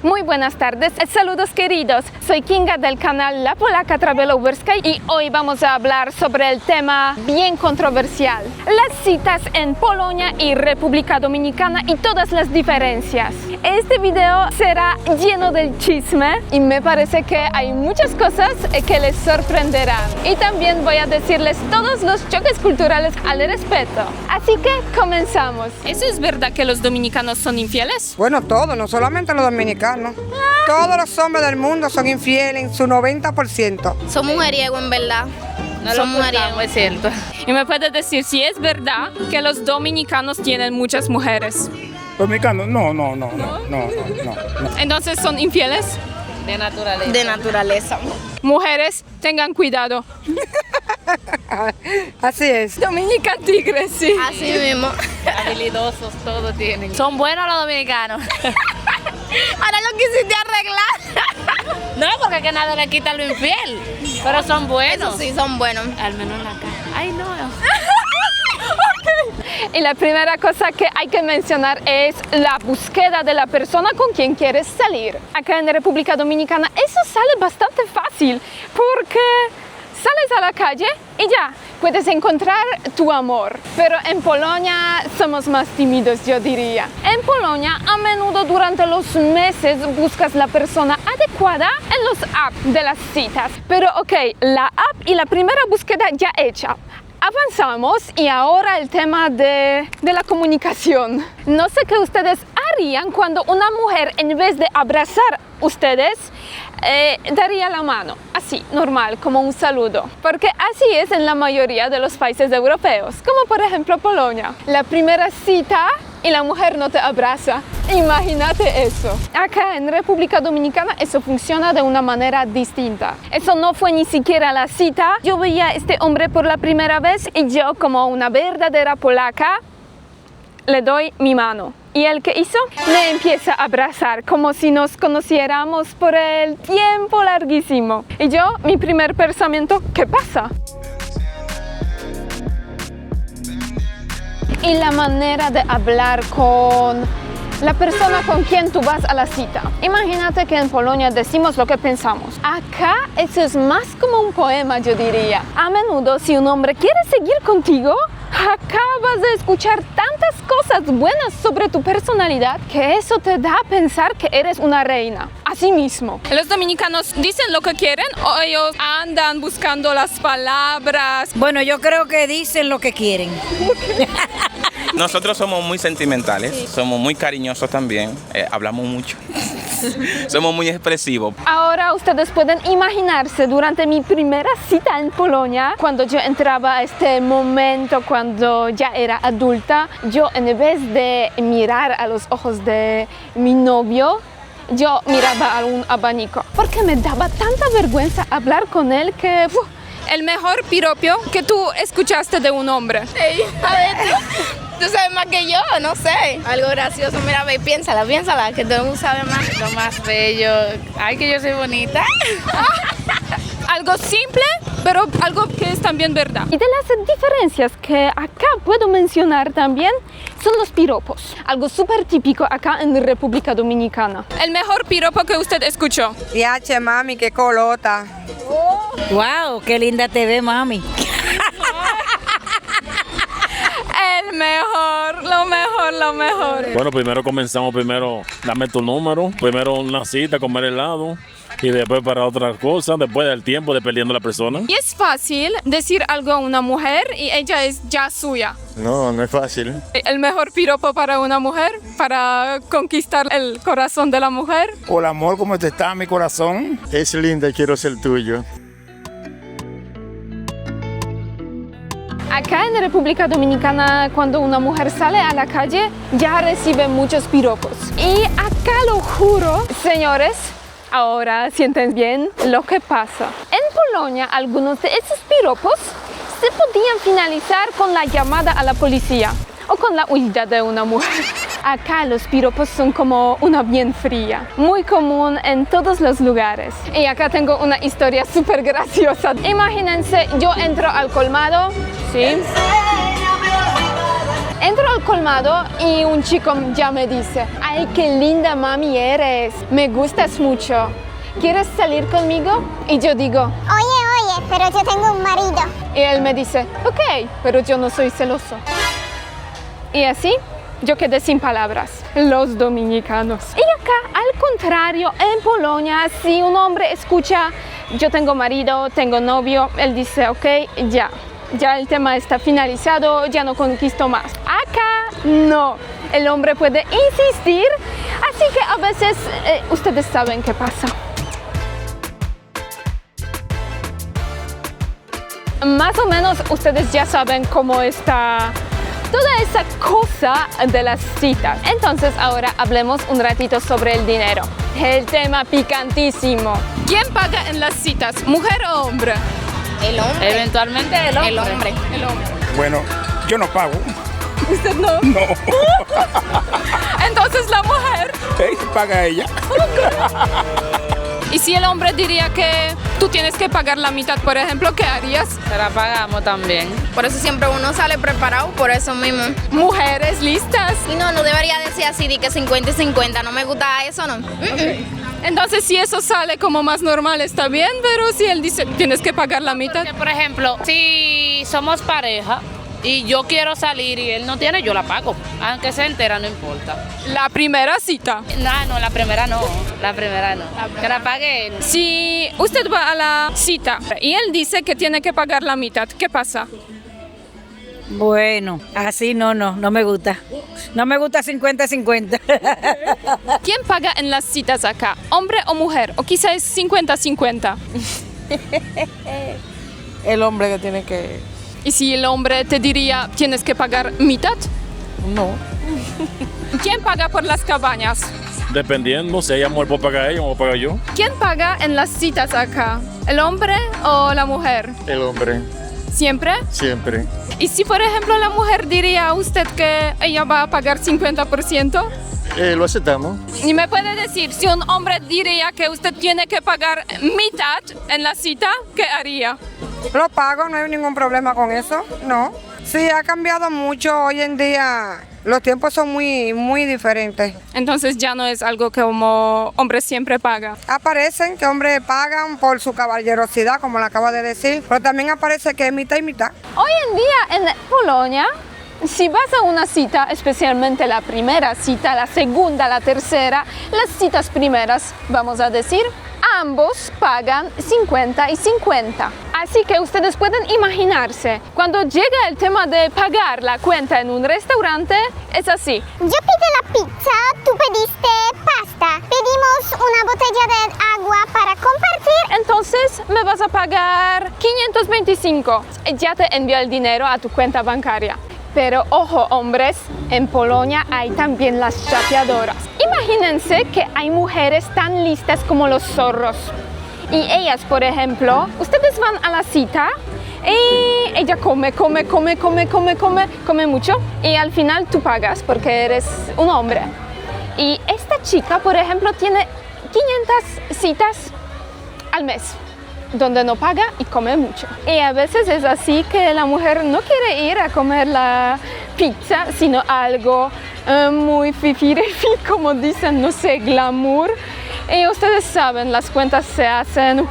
Muy buenas tardes, saludos queridos, soy Kinga del canal La Polaka Travelowerska y hoy vamos a hablar sobre el tema bien controversial, las citas en Polonia y República Dominicana y todas las diferencias. Este video será lleno del chisme y me parece que hay muchas cosas que les sorprenderán y también voy a decirles todos los choques culturales al respecto. Así que comenzamos. ¿Eso es verdad que los dominicanos son infieles? Bueno, todos, no solamente los dominicanos. Todos los hombres del mundo son infieles en su 90%. Son mujeriegos, en verdad. No son lo mujeriegos. es cierto. ¿Y me puedes decir si es verdad que los dominicanos tienen muchas mujeres? Dominicanos, no. Entonces, ¿son infieles? De naturaleza. De naturaleza. Mujeres, tengan cuidado. Así es. Dominica tigre, sí. Así mismo. Habilidosos, todos tienen. Son buenos los dominicanos. Ahora lo quisiste arreglar. No, porque que nada le quita lo infiel. Pero son buenos. Eso sí, son buenos. Al menos en la cara. Ay, no. Y la primera cosa que hay que mencionar es la búsqueda de la persona con quien quieres salir. Acá en República Dominicana eso sale bastante fácil porque sales a la calle y ya, puedes encontrar tu amor. Pero en Polonia somos más tímidos, yo diría. En Polonia, a menudo durante los meses buscas la persona adecuada en los apps de las citas. Pero ok, la app y la primera búsqueda ya hecha. Avanzamos y ahora el tema de la comunicación. No sé qué ustedes harían cuando una mujer, en vez de abrazar ustedes, daría la mano, así, normal, como un saludo. Porque así es en la mayoría de los países europeos, como por ejemplo Polonia. La primera cita y la mujer no te abraza. Imagínate eso. Acá en República Dominicana eso funciona de una manera distinta. Eso no fue ni siquiera la cita. Yo veía a este hombre por la primera vez y yo, como una verdadera polaca, le doy mi mano. ¿Y él qué hizo? Me empieza a abrazar como si nos conociéramos por el tiempo larguísimo. Y yo, mi primer pensamiento, ¿qué pasa? Y la manera de hablar con la persona con quien tú vas a la cita. Imagínate que en Polonia decimos lo que pensamos. Acá eso es más como un poema, yo diría. A menudo, si un hombre quiere seguir contigo, acá vas a escuchar tantas cosas buenas sobre tu personalidad que eso te da a pensar que eres una reina. Así mismo. ¿Los dominicanos dicen lo que quieren o ellos andan buscando las palabras? Bueno, yo creo que dicen lo que quieren. Nosotros somos muy sentimentales, somos muy cariñosos también, hablamos mucho, somos muy expresivos. Ahora ustedes pueden imaginarse durante mi primera cita en Polonia, cuando yo entraba a este momento, cuando ya era adulta, yo en vez de mirar a los ojos de mi novio, yo miraba a un abanico, porque me daba tanta vergüenza hablar con él que... El mejor piropo que tú escuchaste de un hombre. Sí, a ver, tú sabes más que yo, no sé. Algo gracioso, mira, ve, piénsala, que todo el mundo sabe más. Lo más bello. Ay, que yo soy bonita. Algo simple, pero algo que es también verdad. Y de las diferencias que acá puedo mencionar también son los piropos. Algo súper típico acá en República Dominicana. El mejor piropo que usted escuchó. Yache, mami, qué colota. ¡Wow! ¡Qué linda te ve, mami! El mejor, lo mejor. Bueno, primero dame tu número, primero una cita, comer helado y después para otras cosas, después del tiempo dependiendo de la persona. Y es fácil decir algo a una mujer y ella es ya suya. No, no es fácil. El mejor piropo para una mujer, para conquistar el corazón de la mujer. Hola amor, ¿cómo te está mi corazón? Es linda, quiero ser tuyo. Acá en República Dominicana, cuando una mujer sale a la calle, ya recibe muchos piropos. Y acá lo juro, señores, ahora sienten bien lo que pasa. En Polonia, algunos de esos piropos se podían finalizar con la llamada a la policía o con la huida de una mujer. Acá los piropos son como una bien fría, muy común en todos los lugares. Y acá tengo una historia súper graciosa. Imagínense, yo entro al colmado, ¿sí? Entro al colmado y un chico ya me dice, ay, qué linda mami eres, me gustas mucho, ¿quieres salir conmigo? Y yo digo, Oye, pero yo tengo un marido. y él me dice, ok, pero yo no soy celoso. Y así yo quedé sin palabras, los dominicanos. Y acá, al contrario, en Polonia, si un hombre escucha, yo tengo marido, tengo novio, él dice, ok, ya el tema está finalizado, ya no conquisto más. Acá no, el hombre puede insistir, así que a veces ustedes saben qué pasa. Más o menos ustedes ya saben cómo está toda esa cosa de las citas. Entonces ahora hablemos un ratito sobre el dinero. El tema picantísimo. ¿Quién paga en las citas, mujer o hombre? El hombre. Eventualmente el hombre. El hombre. El hombre. Bueno, yo no pago. ¿Usted no? No. Entonces la mujer. Paga ella. Y si el hombre diría que tú tienes que pagar la mitad, por ejemplo, ¿qué harías? Se la pagamos también. Por eso siempre uno sale preparado, por eso mismo. Mujeres listas. Y no debería decir así, de que 50 y 50, no me gusta eso, no. Entonces si eso sale como más normal está bien, pero si él dice tienes que pagar la mitad. Porque, por ejemplo, si somos pareja y yo quiero salir y él no tiene, yo la pago. Aunque sea entera, no importa. La primera cita. No, la primera no. La primera no. Que la pague él. Si usted va a la cita y él dice que tiene que pagar la mitad, ¿qué pasa? Bueno, así no me gusta. No me gusta 50-50. ¿Quién paga en las citas acá? ¿Hombre o mujer? O quizás es 50-50. El hombre que tiene que... ¿Y si el hombre te diría tienes que pagar mitad? No. ¿Quién paga por las cabañas? Dependiendo, si ella mujer puede pagar ella o puedo pagar yo. ¿Quién paga en las citas acá? ¿El hombre o la mujer? El hombre, ¿Siempre? siempre. ¿Y si por ejemplo la mujer diría a usted que ella va a pagar 50%? Lo aceptamos. ¿Y me puede decir, si un hombre diría que usted tiene que pagar mitad en la cita, qué haría? Lo pago, no hay ningún problema con eso, no. Sí, ha cambiado mucho hoy en día. Los tiempos son muy diferentes. Entonces ya no es algo que como hombre siempre paga. Aparecen que hombres pagan por su caballerosidad, como le acaba de decir, pero también aparece que es mitad y mitad. Hoy en día en Polonia, si vas a una cita, especialmente la primera cita, la segunda, la tercera, las citas primeras, vamos a decir, ambos pagan 50 y 50. Así que ustedes pueden imaginarse, cuando llega el tema de pagar la cuenta en un restaurante, es así. Yo pedí la pizza, tú pediste pasta. Pedimos una botella de agua para compartir. Entonces me vas a pagar 525. Ya te envío el dinero a tu cuenta bancaria. Pero ojo, hombres, en Polonia hay también las chapeadoras. Imagínense que hay mujeres tan listas como los zorros. Y ellas, por ejemplo, ustedes van a la cita y ella come mucho y al final tú pagas porque eres un hombre. Y esta chica, por ejemplo, tiene 500 citas al mes donde no paga y come mucho. Y a veces es así que la mujer no quiere ir a comer la pizza, sino algo muy fifirifi, como dicen, no sé, glamour. Y ustedes saben, las cuentas se hacen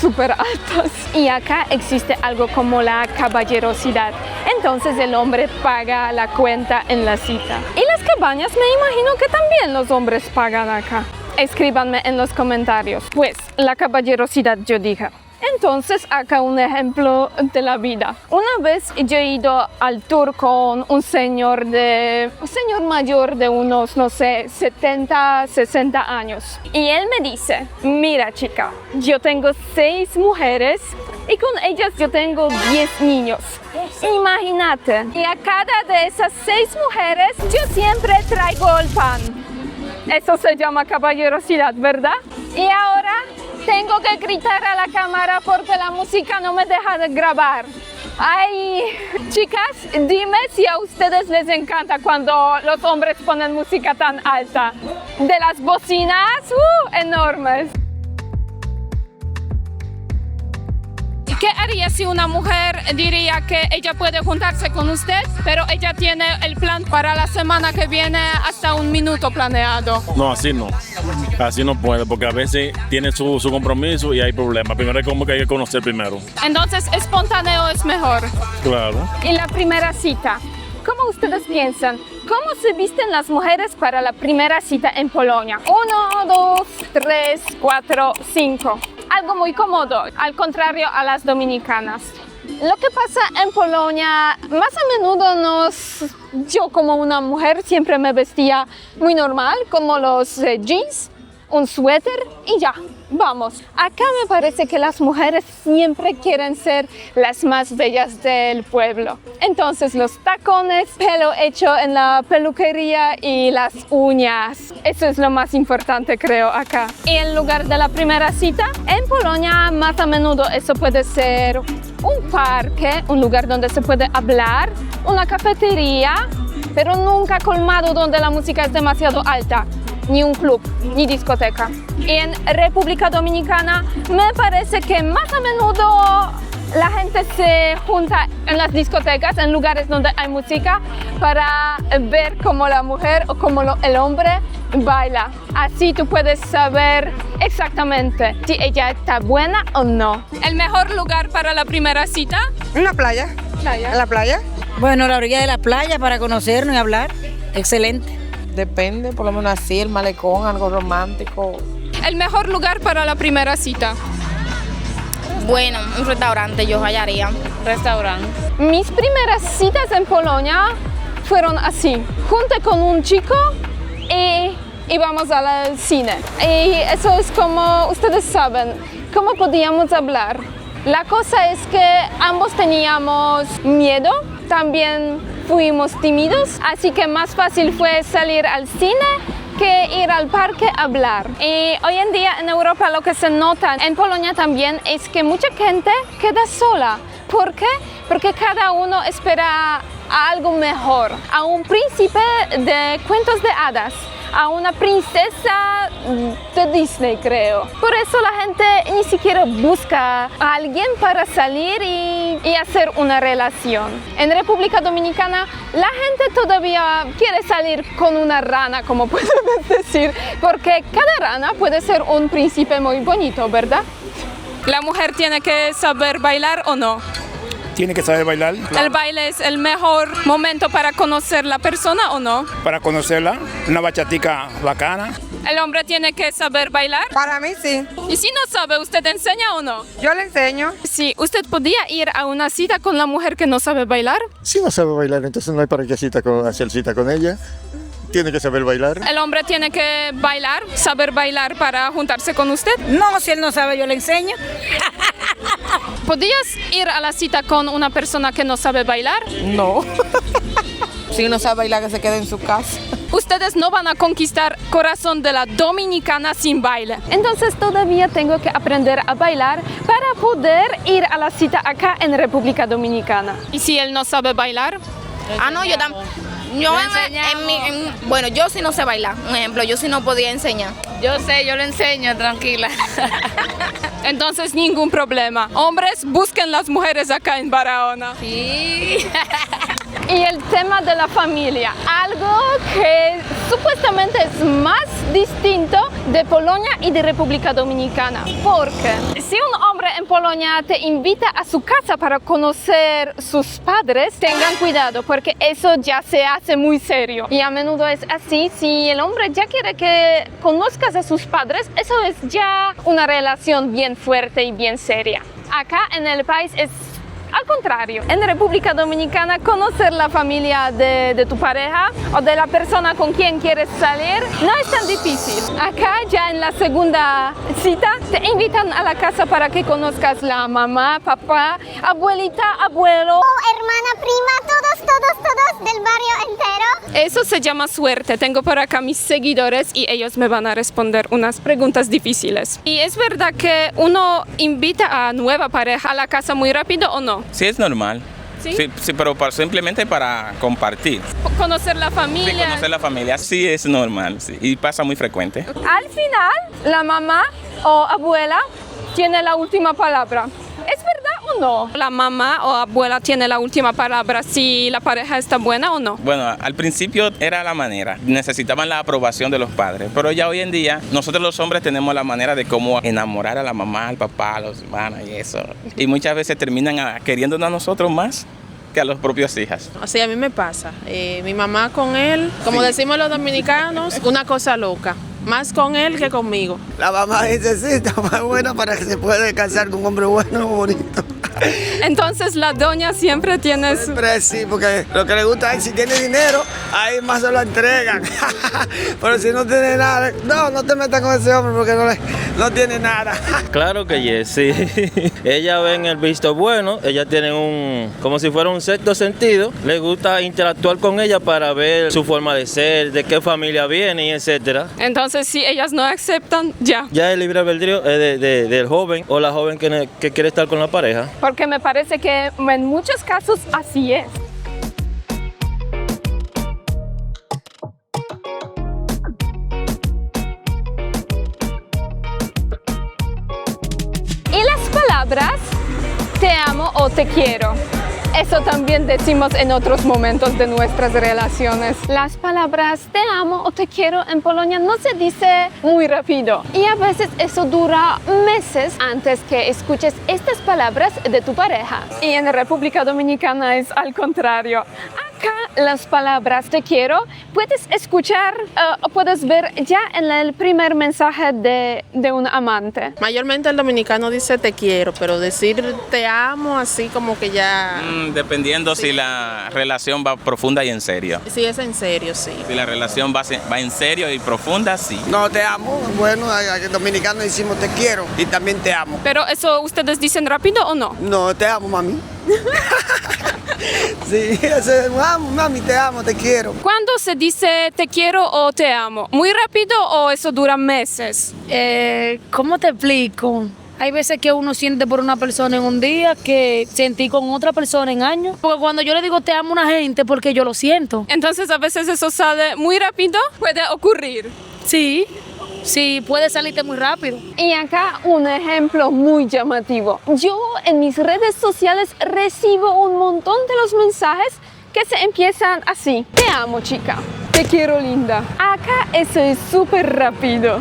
súper altas. Y acá existe algo como la caballerosidad. Entonces el hombre paga la cuenta en la cita. Y las cabañas, me imagino que también los hombres pagan acá. Escríbanme en los comentarios. Pues, la caballerosidad yo dije. Entonces, acá un ejemplo de la vida. Una vez yo he ido al tour con un señor mayor de unos, no sé, 70, 60 años. Y él me dice, mira chica, yo tengo 6 mujeres y con ellas yo tengo 10 niños. Imagínate. Y a cada de esas 6 mujeres yo siempre traigo el pan. Eso se llama caballerosidad, ¿verdad? Y ahora tengo que gritar a la cámara porque la música no me deja de grabar. Ay, chicas, dime si a ustedes les encanta cuando los hombres ponen música tan alta. De las bocinas, enormes. ¿Qué haría si una mujer diría que ella puede juntarse con usted, pero ella tiene el plan para la semana que viene hasta un minuto planeado? No, así no. Así no puede, porque a veces tiene su compromiso y hay problemas. Primero es como que hay que conocer primero. Entonces, espontáneo es mejor. Claro. En la primera cita, ¿cómo ustedes piensan? ¿Cómo se visten las mujeres para la primera cita en Polonia? 1, 2, 3, 4, 5. Algo muy cómodo, al contrario a las dominicanas. Lo que pasa en Polonia, más a menudo yo como una mujer siempre me vestía muy normal, como los jeans, un suéter y ya, vamos. Acá me parece que las mujeres siempre quieren ser las más bellas del pueblo. Entonces los tacones, pelo hecho en la peluquería y las uñas. Eso es lo más importante, creo, acá. Y en lugar de la primera cita, en Polonia más a menudo eso puede ser un parque, un lugar donde se puede hablar, una cafetería, pero nunca colmado donde la música es demasiado alta. Ni un club, ni discoteca. Y en República Dominicana me parece que más a menudo la gente se junta en las discotecas, en lugares donde hay música, para ver cómo la mujer o cómo el hombre baila. Así tú puedes saber exactamente si ella está buena o no. ¿El mejor lugar para la primera cita? En la playa. ¿En la playa? Bueno, la orilla de la playa para conocernos y hablar. Excelente. Depende, por lo menos así, el malecón, algo romántico. ¿El mejor lugar para la primera cita? Bueno, un restaurante yo hallaría. Restaurante. Mis primeras citas en Polonia fueron así. Junté con un chico y íbamos al cine. Y eso es como, ustedes saben, cómo podíamos hablar. La cosa es que ambos teníamos miedo, también fuimos tímidos, así que más fácil fue salir al cine que ir al parque a hablar. Y hoy en día en Europa lo que se nota, en Polonia también, es que mucha gente queda sola. ¿Por qué? Porque cada uno espera a algo mejor, a un príncipe de cuentos de hadas, a una princesa de Disney, creo. Por eso la gente ni siquiera busca a alguien para salir y hacer una relación. En República Dominicana la gente todavía quiere salir con una rana, como podemos decir, porque cada rana puede ser un príncipe muy bonito, ¿verdad? ¿La mujer tiene que saber bailar o no? Tiene que saber bailar. ¿El baile es el mejor momento para conocer la persona o no? Para conocerla, una bachatica bacana. ¿El hombre tiene que saber bailar? Para mí sí. ¿Y si no sabe, usted enseña o no? Yo le enseño. Sí, ¿usted podía ir a una cita con la mujer que no sabe bailar? Si no sabe bailar, entonces no hay para qué hacer cita con ella. Tiene que saber bailar. ¿El hombre tiene que bailar, saber bailar para juntarse con usted? No, si él no sabe, yo le enseño. ¿Podías ir a la cita con una persona que no sabe bailar? No. Si no sabe bailar, que se quede en su casa. Ustedes no van a conquistar corazón de la dominicana sin baile. Entonces todavía tengo que aprender a bailar para poder ir a la cita acá en República Dominicana. ¿Y si él no sabe bailar? No, yo también. Bueno, yo sí no sé bailar. Un ejemplo, yo sí no podía enseñar. Yo sé, yo le enseño, tranquila. Entonces ningún problema. Hombres, busquen las mujeres acá en Barahona. Sí. Y el tema de la familia, algo que supuestamente es más distinto de Polonia y de República Dominicana. Porque si un hombre en Polonia te invita a su casa para conocer sus padres, tengan cuidado porque eso ya se hace muy serio. Y a menudo es así, si el hombre ya quiere que conozcas a sus padres, eso es ya una relación bien fuerte y bien seria. Acá en el país es al contrario. En República Dominicana, conocer la familia de tu pareja o de la persona con quien quieres salir no es tan difícil. Acá ya en la segunda cita te invitan a la casa para que conozcas la mamá, papá, abuelita, abuelo. Hermana, prima, todos del barrio entero. Eso se llama suerte. Tengo por acá mis seguidores y ellos me van a responder unas preguntas difíciles. ¿Y es verdad que uno invita a nueva pareja a la casa muy rápido o no? Sí, es normal. ¿Sí? Sí, pero simplemente para compartir. Conocer la familia. Sí, conocer la familia, sí es normal, sí, y pasa muy frecuente. Al final, la mamá o abuela tiene la última palabra. ¿Es verdad o o no? ¿La mamá o abuela tiene la última palabra si la pareja está buena o no? Bueno, al principio era la manera, necesitaban la aprobación de los padres, pero ya hoy en día nosotros los hombres tenemos la manera de cómo enamorar a la mamá, al papá, a los hermanos y eso. Y muchas veces terminan queriéndonos a nosotros más que a los propios hijas. Así a mí me pasa. Mi mamá con él, como decimos los dominicanos, una cosa loca. Más con él que conmigo. La mamá dice, sí, está más buena para que se pueda casar con un hombre bueno, bonito. Entonces la doña siempre tiene su... Siempre sí, porque lo que le gusta es si tiene dinero, ahí más se lo entregan. Pero si no tiene nada, no te metas con ese hombre porque no tiene nada. Claro que sí. Ella ve en el visto bueno, ella tiene como si fuera un sexto sentido. Le gusta interactuar con ella para ver su forma de ser, de qué familia viene y etcétera. Entonces si ellas no aceptan, ya. Ya el libre albedrío es del joven o la joven que quiere estar con la pareja. Porque me parece que en muchos casos así es. Y las palabras te amo o te quiero. Eso también decimos en otros momentos de nuestras relaciones. Las palabras te amo o te quiero en Polonia no se dice muy rápido. Y a veces eso dura meses antes que escuches estas palabras de tu pareja. Y en República Dominicana es al contrario. Acá las palabras te quiero puedes escuchar o puedes ver ya en el primer mensaje de un amante. Mayormente el dominicano dice te quiero, pero decir te amo así como que ya... Dependiendo si la relación va profunda y en serio. Sí, es en serio, sí. Si la relación va en serio y profunda, sí. No, te amo. Bueno, en dominicano decimos te quiero y también te amo. ¿Pero eso ustedes dicen rápido o no? No, te amo, mami. Sí, mami, te amo, te quiero. ¿Cuándo se dice te quiero o te amo? ¿Muy rápido o eso dura meses? ¿Cómo te explico? Hay veces que uno siente por una persona en un día que sentí con otra persona en años. Porque cuando yo le digo te amo a una gente, porque yo lo siento. Entonces a veces eso sale muy rápido, puede ocurrir. Sí, puede salirte muy rápido. Y acá un ejemplo muy llamativo. Yo en mis redes sociales recibo un montón de los mensajes que se empiezan así. Te amo, chica. Te quiero, linda. Acá eso es súper rápido.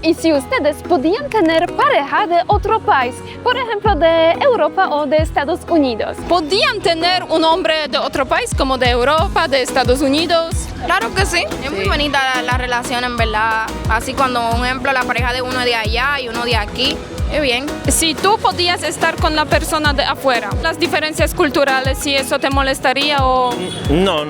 Y si ustedes podían tener pareja de otro país, por ejemplo de Europa o de Estados Unidos, ¿podían tener un hombre de otro país como de Europa, de Estados Unidos? Claro que sí. Es muy bonita la relación, en verdad. Así cuando, por ejemplo, la pareja de uno de allá y uno de aquí, es bien. Si tú podías estar con la persona de afuera, las diferencias culturales, si eso te molestaría o... No.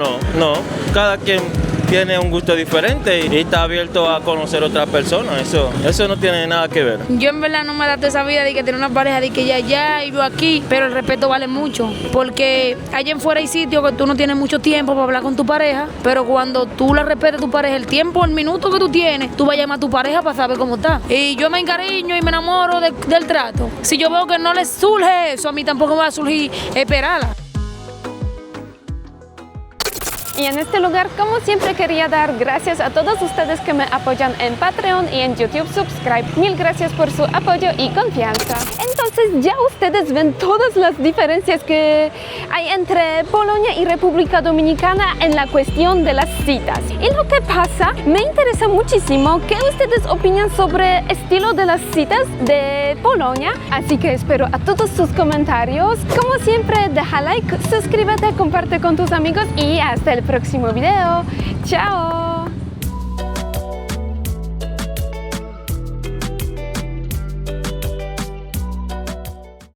Cada quien tiene un gusto diferente y está abierto a conocer otras personas. Eso no tiene nada que ver. Yo en verdad no me adapto a esa vida de que tener una pareja de que ya allá y yo aquí, pero el respeto vale mucho, porque allá en fuera hay sitios que tú no tienes mucho tiempo para hablar con tu pareja, pero cuando tú la respetas a tu pareja, el tiempo, el minuto que tú tienes, tú vas a llamar a tu pareja para saber cómo está. Y yo me encariño y me enamoro del trato. Si yo veo que no les surge eso, a mí tampoco me va a surgir esperarla. Y en este lugar, como siempre, quería dar gracias a todos ustedes que me apoyan en Patreon y en YouTube Subscribe. Mil gracias por su apoyo y confianza. Entonces ya ustedes ven todas las diferencias que hay entre Polonia y República Dominicana en la cuestión de las citas. Y lo que pasa, me interesa muchísimo qué ustedes opinan sobre el estilo de las citas de Polonia. Así que espero a todos sus comentarios. Como siempre, deja like, suscríbete, comparte con tus amigos y hasta el próximo video. ¡Chao!